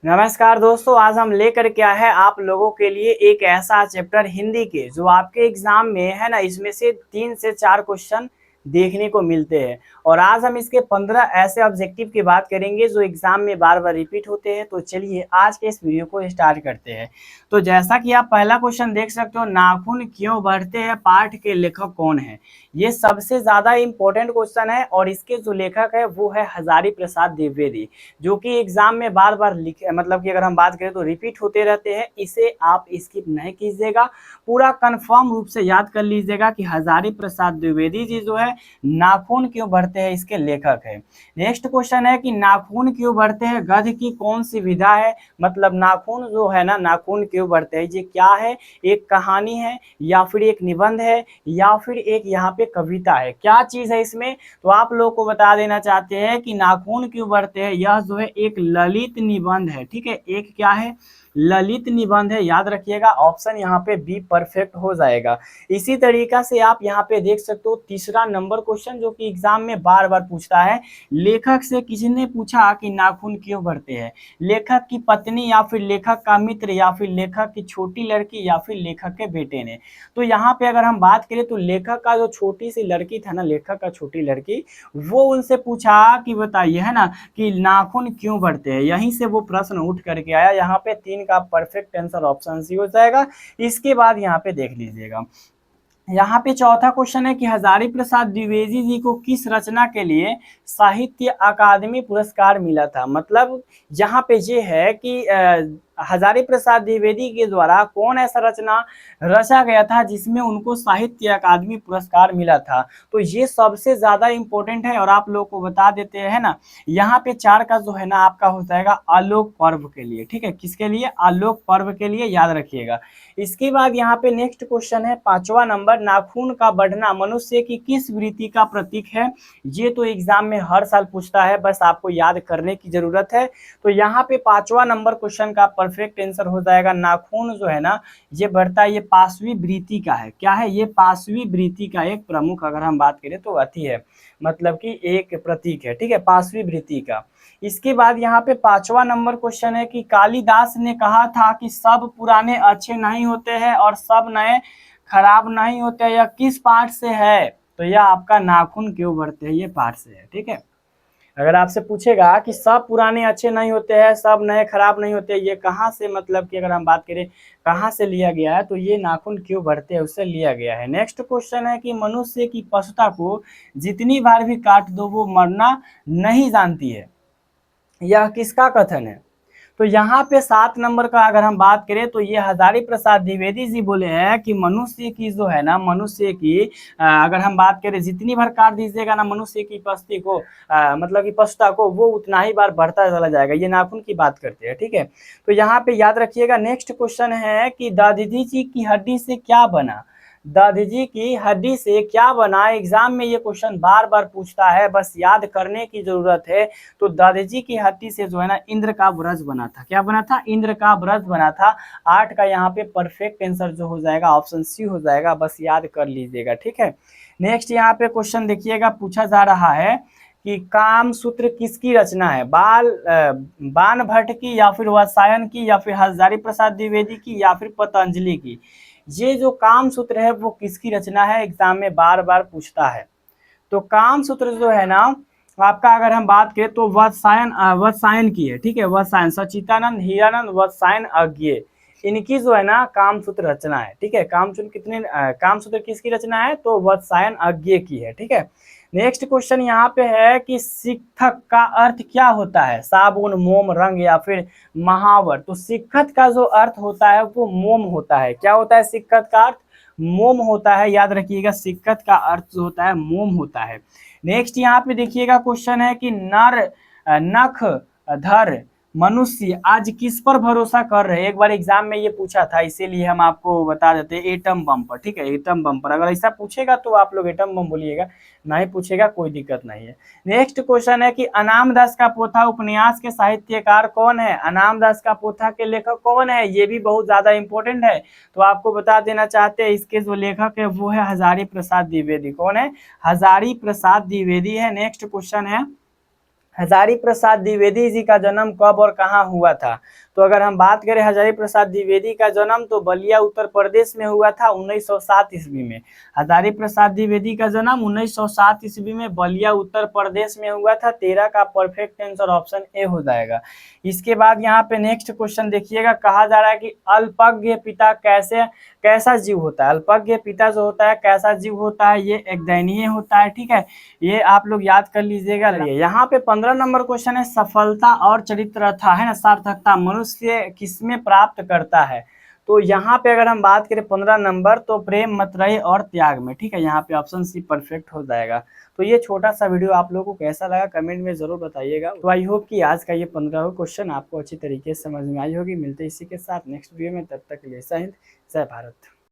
नमस्कार दोस्तों, आज हम लेकर के आए हैं आप लोगों के लिए एक ऐसा चैप्टर हिंदी के जो आपके एग्जाम में है ना, इसमें से 3 से 4 क्वेश्चन देखने को मिलते हैं। और आज हम इसके 15 ऐसे ऑब्जेक्टिव की बात करेंगे जो एग्जाम में बार बार रिपीट होते हैं। तो चलिए आज के इस वीडियो को स्टार्ट करते हैं। तो जैसा कि आप पहला क्वेश्चन देख सकते हो, नाखून क्यों बढ़ते हैं, पाठ के लेखक कौन है। ये सबसे ज्यादा इम्पोर्टेंट क्वेश्चन है और इसके जो लेखक है वो है हजारी प्रसाद द्विवेदी, जो कि एग्जाम में बार बार लिखे, मतलब कि अगर हम बात करें तो रिपीट होते रहते हैं। इसे आप स्किप नहीं कीजिएगा, पूरा कंफर्म रूप से याद कर लीजिएगा कि हजारी प्रसाद द्विवेदी जी जो है नाखून क्यों बढ़ते हैं इसके लेखक है। नेक्स्ट क्वेश्चन है कि नाखून क्यों बढ़ते हैं, गध की कौन सी विधा है। मतलब नाखून जो है ना, नाखून क्यों बढ़ते हैं, ये क्या है, एक कहानी है या फिर एक निबंध है या फिर एक यहाँ पे कविता है, क्या चीज है इसमें। तो आप लोग को बता देना चाहते हैं कि नाखून क्यों बढ़ते हैं, यह जो है एक ललित निबंध है। ठीक है, एक क्या है, ललित निबंध है। याद रखिएगा, ऑप्शन यहाँ पे बी परफेक्ट हो जाएगा। इसी तरीका से आप यहाँ पे देख सकते हो तीसरा नंबर क्वेश्चन जो कि एग्जाम में बार बार पूछता है, लेखक से किसने पूछा कि नाखून क्यों बढ़ते हैं। लेखक की पत्नी या फिर लेखक का मित्र या फिर लेखक की छोटी लड़की या फिर लेखक के बेटे ने। तो यहाँ पे अगर हम बात करें तो लेखक का जो छोटी सी लड़की था ना, लेखक का छोटी लड़की, वो उनसे पूछा कि बताइए है ना कि नाखून क्यों बढ़ते हैं। यहीं से वो प्रश्न उठ करके आया। यहाँ पे 3 का परफेक्ट आंसर ऑप्शन सी हो जाएगा। इसके बाद यहाँ पे देख लीजिएगा, यहाँ पे चौथा क्वेश्चन है कि हजारी प्रसाद द्विवेदी जी को किस रचना के लिए साहित्य अकादमी पुरस्कार मिला था। मतलब यहाँ पे ये है कि हजारी प्रसाद द्विवेदी के द्वारा कौन ऐसा रचना रचा गया था जिसमें उनको साहित्य अकादमी पुरस्कार मिला था। तो ये सबसे ज्यादा इंपॉर्टेंट है और आप लोगों को बता देते हैं ना। यहाँ पे 4 का जो है ना आपका हो जाएगा आलोक पर्व के लिए। ठीक है, किसके लिए, आलोक पर्व के लिए, याद रखिएगा। इसके बाद यहाँ पे नेक्स्ट क्वेश्चन है 5वां नंबर, नाखून का बढ़ना मनुष्य की किस वृत्ति का प्रतीक है। ये तो एग्जाम में हर साल पूछता है, बस आपको याद करने की जरूरत है। तो यहाँ पे 5वां नंबर क्वेश्चन का परफेक्ट आंसर हो जाएगा, नाखून जो है ना ये बढ़ता है, ये पांचवी वृत्ति का है। क्या है, ये पांचवी वृत्ति का एक प्रमुख, अगर हम बात करें तो अति है, मतलब कि एक प्रतीक है। ठीक है, पांचवी वृत्ति का। इसके बाद यहाँ पे 5वां नंबर क्वेश्चन है कि कालिदास ने कहा था कि सब पुराने अच्छे नहीं होते हैं और सब नए खराब नहीं होते, यह किस पाठ से है। तो यह आपका नाखून क्यों बढ़ते हैं, ये पाठ से है। ठीक है, अगर आपसे पूछेगा कि सब पुराने अच्छे नहीं होते हैं सब नए खराब नहीं होते, ये कहाँ से, मतलब कि अगर हम बात करें कहाँ से लिया गया है, तो ये नाखून क्यों बढ़ते हैं उससे लिया गया है। नेक्स्ट क्वेश्चन है कि मनुष्य की पशुता को जितनी बार भी काट दो वो मरना नहीं जानती है, यह किसका कथन है। तो यहाँ पे 7 नंबर का अगर हम बात करें तो ये हजारी प्रसाद द्विवेदी जी बोले हैं कि मनुष्य की जो है ना, मनुष्य की अगर हम बात करें जितनी बार काट दीजिएगा ना मनुष्य की पस्ती को, मतलब कि पस्ता को, वो उतना ही बार बढ़ता चला जाएगा। ये नाखून की बात करते हैं। ठीक है, तो यहाँ पे याद रखिएगा। नेक्स्ट क्वेश्चन है कि दादी जी की हड्डी से क्या बना। दादी की हड्डी से क्या बना, एग्जाम में ये क्वेश्चन बार बार पूछता है, बस याद करने की जरूरत है। तो दादाजी की हड्डी से जो है ना इंद्र का ब्रज बना था। क्या बना था, इंद्र का ब्रज बना था। 8 का यहाँ पे परफेक्ट आंसर जो हो जाएगा ऑप्शन सी हो जाएगा, बस याद कर लीजिएगा। ठीक है, नेक्स्ट यहाँ पे क्वेश्चन देखिएगा, पूछा जा रहा है कि काम सूत्र किसकी रचना है, बाण भट्ट की या फिर वात्स्यायन की या फिर हजारी प्रसाद द्विवेदी की या फिर पतंजलि की। ये जो काम सूत्र है वो किसकी रचना है, एग्जाम में बार बार पूछता है। तो काम सूत्र जो है ना आपका, अगर हम बात करें तो वात्स्यायन की है। ठीक है, वात्स्यायन, सचिदानंद, हीरानंद, वात्स्यायन, अज्ञेय, इनकी जो है ना काम सूत्र रचना है। ठीक है, काम सूत्र काम सूत्र किसकी रचना है, तो वात्स्यायन अज्ञेय की है। ठीक है, नेक्स्ट क्वेश्चन यहाँ पे है कि शिक्षक का अर्थ क्या होता है, साबुन, मोम, रंग या फिर महावर। तो शिक्षक का जो अर्थ होता है वो मोम होता है। क्या होता है, शिक्षक का अर्थ मोम होता है। याद रखिएगा, शिक्षक का अर्थ जो होता है मोम होता है। नेक्स्ट यहाँ पे देखिएगा क्वेश्चन है कि नर नख धर मनुष्य आज किस पर भरोसा कर रहे हैं। एक बार एग्जाम में ये पूछा था, इसीलिए हम आपको बता देते हैं, एटम बम पर। ठीक है, एटम बम पर अगर ऐसा पूछेगा तो आप लोग एटम बम बोलिएगा, नहीं पूछेगा कोई दिक्कत नहीं है। नेक्स्ट क्वेश्चन है कि अनामदास का पोथा उपन्यास के साहित्यकार कौन है। अनामदास का पोथा के लेखक कौन है, ये भी बहुत ज्यादा इंपॉर्टेंट है। तो आपको बता देना चाहते हैं, इसके जो लेखक है वो है हजारी प्रसाद द्विवेदी। कौन है, हजारी प्रसाद द्विवेदी है। नेक्स्ट क्वेश्चन है हजारी प्रसाद द्विवेदी जी का जन्म कब और कहाँ हुआ था? तो अगर हम बात करें हजारी प्रसाद द्विवेदी का जन्म तो बलिया उत्तर प्रदेश में हुआ था 1907 ईस्वी में। हजारी प्रसाद द्विवेदी का जन्म 1907 ईस्वी में बलिया उत्तर प्रदेश में हुआ था। 13 का परफेक्ट आंसर ऑप्शन ए हो जाएगा। इसके बाद यहाँ पे नेक्स्ट क्वेश्चन देखिएगा, कहा जा रहा है कि अल्पज्ञ पिता कैसा जीव होता है? अल्पज्ञ पिता जो होता है कैसा जीव होता है? ये एक दयनीय होता है, ठीक है, ये आप लोग याद कर लीजिएगा। यहाँ पे 15 नंबर क्वेश्चन है, सफलता और चरित्रता है ना, सार्थकता मनुष्य किसमें प्राप्त करता है? तो यहाँ पे अगर हम बात करें 15 नंबर तो प्रेम, मतरय और त्याग में, ठीक है, यहाँ पे ऑप्शन सी परफेक्ट हो जाएगा। तो ये छोटा सा वीडियो आप लोगों को कैसा लगा कमेंट में जरूर बताइएगा। तो आई होप कि आज का ये 15वां क्वेश्चन आपको अच्छी तरीके से समझ में आई होगी। मिलते इसी के साथ नेक्स्ट वीडियो में, तब तक के लिए जय हिंद, जय भारत।